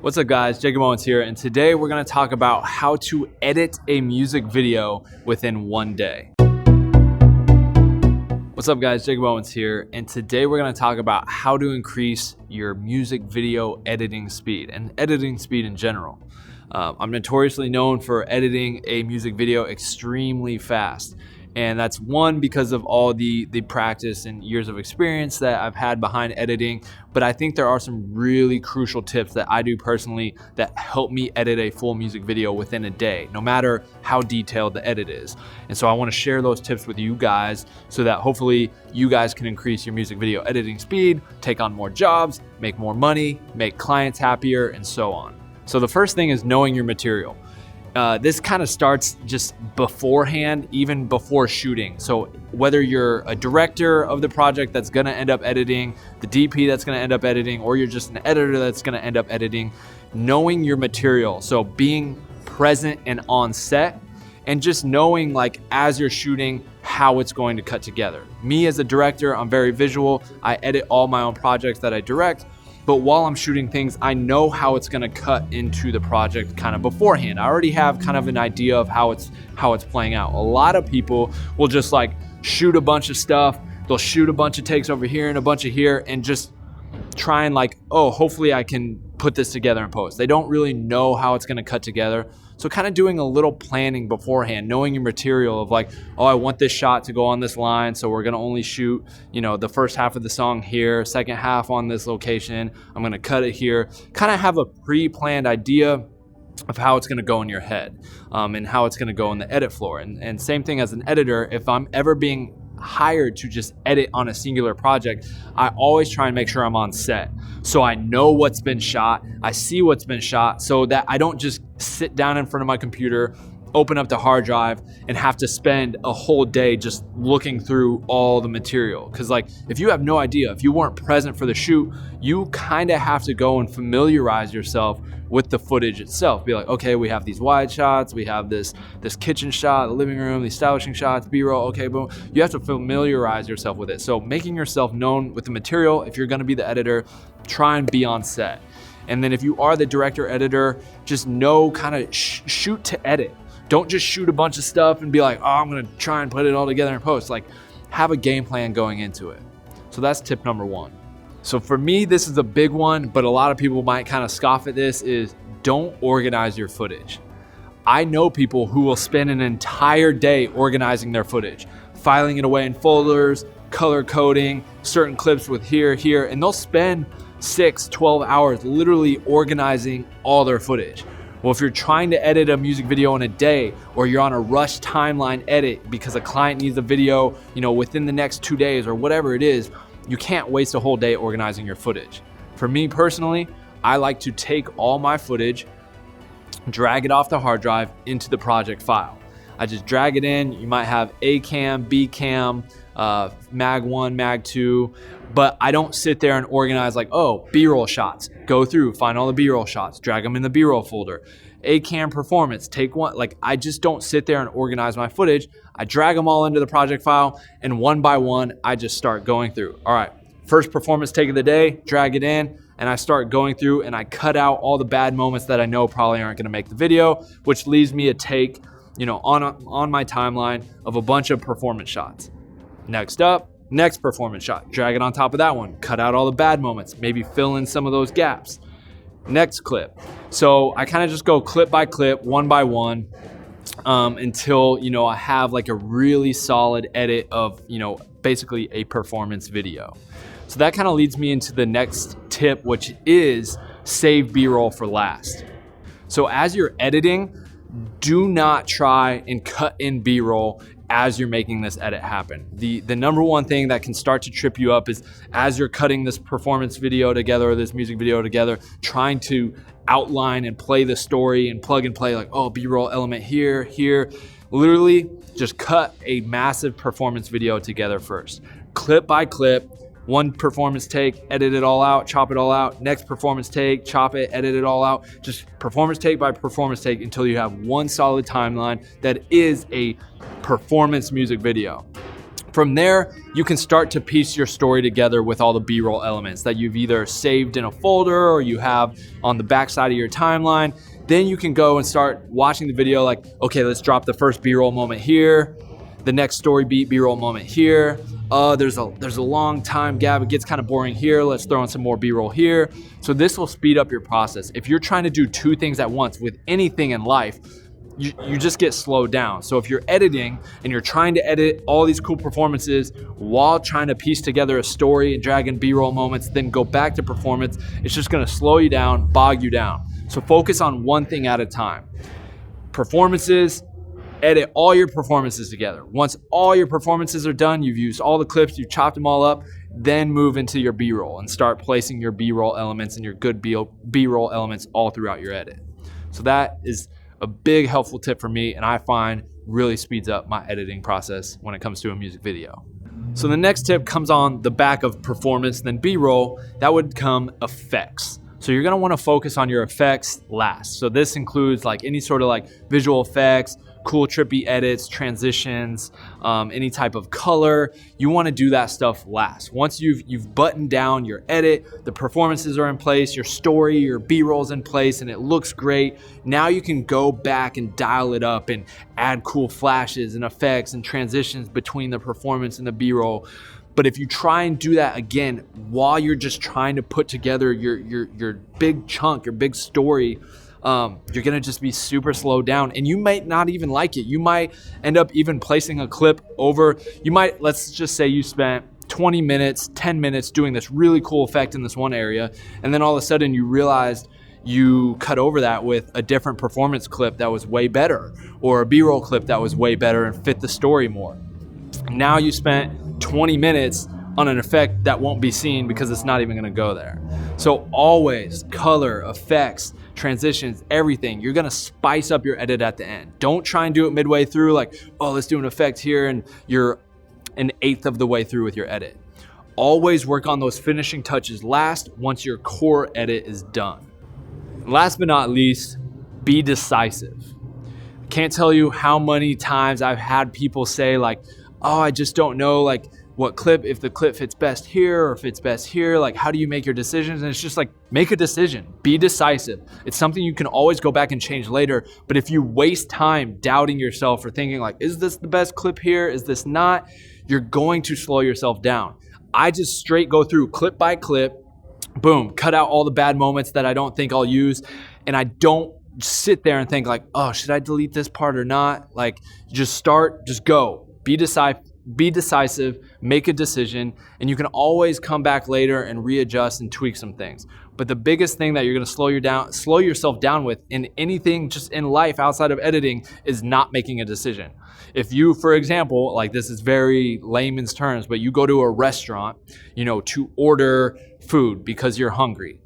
What's up guys, Jacob Owens here, and today we're going to talk about how to edit a music video within one day. What's up guys, Jacob Owens here, and today we're going to talk about how to increase your music video editing speed and editing speed in general. I'm notoriously known for editing a music video extremely fast. And that's one because of all the practice and years of experience that I've had behind editing. But I think there are some really crucial tips that I do personally that help me edit a full music video within a day, no matter how detailed the edit is. And so I want to share those tips with you guys so that hopefully you guys can increase your music video editing speed, take on more jobs, make more money, make clients happier, and so on. So the first thing is knowing your material. This kind of starts just beforehand, even before shooting. So whether you're a director of the project that's gonna end up editing, the DP that's gonna end up editing, or you're just an editor that's gonna end up editing, knowing your material. So being present and on set, and just knowing like as you're shooting how it's going to cut together. Me as a director, I'm very visual. I edit all my own projects that I direct. But while I'm shooting things, I know how it's gonna cut into the project kind of beforehand. I already have kind of an idea of how it's playing out. A lot of people will just like shoot a bunch of stuff. They'll shoot a bunch of takes over here and a bunch of here and just try and like, oh, hopefully I can put this together in post. They don't really know how it's gonna cut together. So kind of doing a little planning beforehand, knowing your material of like, oh, I want this shot to go on this line, so we're gonna only shoot, the first half of the song here, second half on this location, I'm gonna cut it here. Kind of have a pre-planned idea of how it's gonna go in your head and how it's gonna go in the edit floor. And same thing as an editor, if I'm ever being hired to just edit on a singular project, I always try and make sure I'm on set. So I know what's been shot, I see what's been shot, so that I don't just sit down in front of my computer, open up the hard drive, and have to spend a whole day just looking through all the material. Because like, if you have no idea, if you weren't present for the shoot, you kind of have to go and familiarize yourself with the footage itself. Be like, okay, we have these wide shots, we have this kitchen shot, the living room, these establishing shots, B-roll, okay, boom. You have to familiarize yourself with it. So making yourself known with the material, if you're gonna be the editor, try and be on set. And then if you are the director editor, just know kind of shoot to edit. Don't just shoot a bunch of stuff and be like, oh, I'm gonna try and put it all together in post. Like, have a game plan going into it. So that's tip number one. So for me, this is a big one, but a lot of people might kind of scoff at this, is don't organize your footage. I know people who will spend an entire day organizing their footage, filing it away in folders, color coding, certain clips with here, and they'll spend 6-12 hours literally organizing all their footage. Well, if you're trying to edit a music video in a day, or you're on a rush timeline edit because a client needs a video, within the next 2 days or whatever it is, you can't waste a whole day organizing your footage. For me personally, I like to take all my footage, drag it off the hard drive into the project file. I just drag it in. You might have A cam, B cam, mag 1, mag 2, but I don't sit there and organize like, oh, B-roll shots, go through, find all the B-roll shots, drag them in the B-roll folder. A cam performance, take one. Like, I just don't sit there and organize my footage. I drag them all into the project file, and one by one, I just start going through. All right, first performance take of the day, drag it in, and I start going through and I cut out all the bad moments that I know probably aren't gonna make the video, which leaves me a take, on my timeline of a bunch of performance shots. Next up, next performance shot, drag it on top of that one, cut out all the bad moments, maybe fill in some of those gaps. Next clip. So I kind of just go clip by clip, one by one, until, I have like a really solid edit of, basically a performance video. So that kind of leads me into the next tip, which is save B-roll for last. So as you're editing, do not try and cut in B-roll as you're making this edit happen. The number one thing that can start to trip you up is as you're cutting this performance video together or this music video together, trying to outline and play the story and plug and play like, oh, B-roll element here. Literally just cut a massive performance video together first. Clip by clip, one performance take, edit it all out, chop it all out. Next performance take, chop it, edit it all out. Just performance take by performance take until you have one solid timeline that is a performance music video. From there, you can start to piece your story together with all the B-roll elements that you've either saved in a folder or you have on the backside of your timeline. Then you can go and start watching the video like, okay, let's drop the first B-roll moment here, the next story beat B-roll moment here. There's a long time gap, it gets kind of boring here, let's throw in some more B-roll here. So this will speed up your process. If you're trying to do two things at once with anything in life, you just get slowed down. So if you're editing and you're trying to edit all these cool performances while trying to piece together a story and drag in B-roll moments, then go back to performance, it's just gonna slow you down, bog you down. So focus on one thing at a time. Performances, edit all your performances together. Once all your performances are done, you've used all the clips, you've chopped them all up, then move into your B-roll and start placing your B-roll elements and your good B-roll elements all throughout your edit. So that is a big helpful tip for me, and I find really speeds up my editing process when it comes to a music video. So the next tip comes on the back of performance, then B-roll. That would come effects. So you're gonna wanna focus on your effects last. So this includes like any sort of like visual effects, cool trippy edits, transitions, any type of color. You wanna do that stuff last. Once you've buttoned down your edit, the performances are in place, your story, your B-roll's in place, and it looks great. Now you can go back and dial it up and add cool flashes and effects and transitions between the performance and the B-roll. But if you try and do that again while you're just trying to put together your big chunk, your big story, you're gonna just be super slowed down, and you might not even like it. You might end up even placing a clip over, let's just say you spent 20 minutes, 10 minutes doing this really cool effect in this one area, and then all of a sudden you realized you cut over that with a different performance clip that was way better, or a B-roll clip that was way better and fit the story more. Now you spent 20 minutes on an effect that won't be seen because it's not even gonna go there. So always color, effects, transitions, everything, you're gonna spice up your edit at the end. Don't try and do it midway through like, oh, let's do an effect here, and you're an eighth of the way through with your edit. Always work on those finishing touches last once your core edit is done. Last but not least, be decisive. Can't tell you how many times I've had people say like, oh, I just don't know like what clip, if the clip fits best here or fits best here, like how do you make your decisions? And it's just like, make a decision, be decisive. It's something you can always go back and change later, but if you waste time doubting yourself or thinking like, is this the best clip here? Is this not? You're going to slow yourself down. I just straight go through clip by clip, boom, cut out all the bad moments that I don't think I'll use, and I don't sit there and think like, oh, should I delete this part or not? Like, just start, just go. Be decisive, make a decision, and you can always come back later and readjust and tweak some things. But the biggest thing that you're gonna slow yourself down with in anything just in life outside of editing is not making a decision. If you, for example, like this is very layman's terms, but you go to a restaurant, to order food because you're hungry.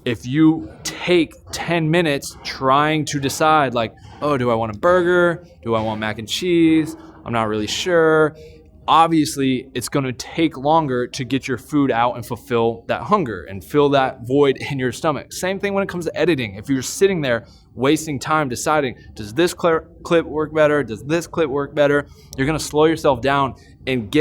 If you take 10 minutes trying to decide like, oh, do I want a burger? Do I want mac and cheese? I'm not really sure. Obviously, it's gonna take longer to get your food out and fulfill that hunger and fill that void in your stomach. Same thing when it comes to editing. If you're sitting there wasting time deciding, does this clip work better? Does this clip work better? You're gonna slow yourself down and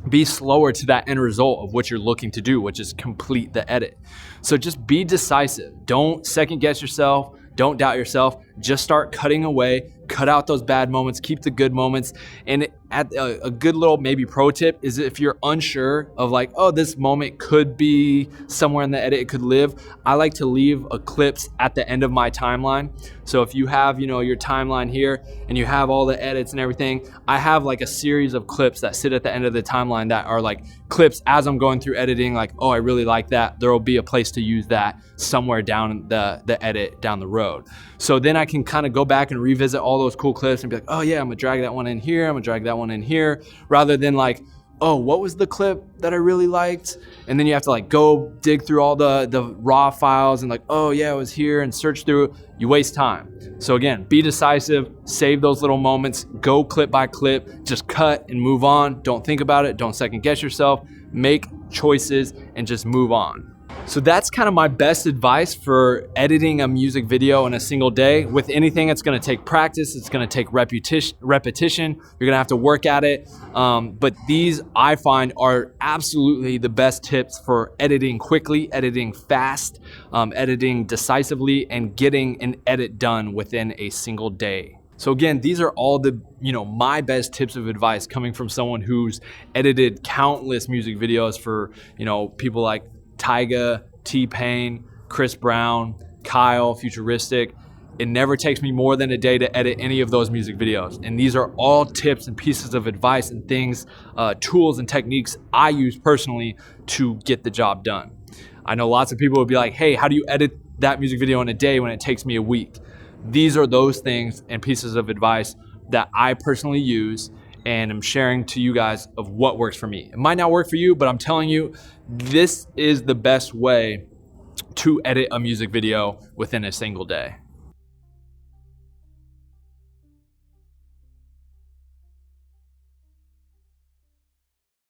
be slower to that end result of what you're looking to do, which is complete the edit. So just be decisive. Don't second guess yourself. Don't doubt yourself. Just start cutting away, cut out those bad moments, keep the good moments. And a good little maybe pro tip is if you're unsure of like, oh, this moment could be somewhere in the edit, it could live. I like to leave clips at the end of my timeline. So if you have, your timeline here and you have all the edits and everything, I have like a series of clips that sit at the end of the timeline that are like clips as I'm going through editing, like, oh, I really like that. There will be a place to use that somewhere down the edit down the road. So then I can kind of go back and revisit all those cool clips and be like, oh yeah, I'm gonna drag that one in here, I'm gonna drag that one in here, rather than like, oh, what was the clip that I really liked? And then you have to like go dig through all the raw files and like, oh yeah, it was here, and search through. You waste time. So again, be decisive, save those little moments, go clip by clip, just cut and move on. Don't think about it, don't second guess yourself, make choices and just move on. So that's kind of my best advice for editing a music video in a single day. With anything, it's going to take practice. It's going to take repetition. You're going to have to work at it. But these, I find, are absolutely the best tips for editing quickly, editing fast, editing decisively, and getting an edit done within a single day. So again, these are all the, my best tips of advice coming from someone who's edited countless music videos for, people like Tyga, T-Pain, Chris Brown, Kyle, Futuristic. It never takes me more than a day to edit any of those music videos. And these are all tips and pieces of advice and things, tools and techniques I use personally to get the job done. I know lots of people would be like, hey, how do you edit that music video in a day when it takes me a week? These are those things and pieces of advice that I personally use and I'm sharing to you guys of what works for me. It might not work for you, but I'm telling you, this is the best way to edit a music video within a single day.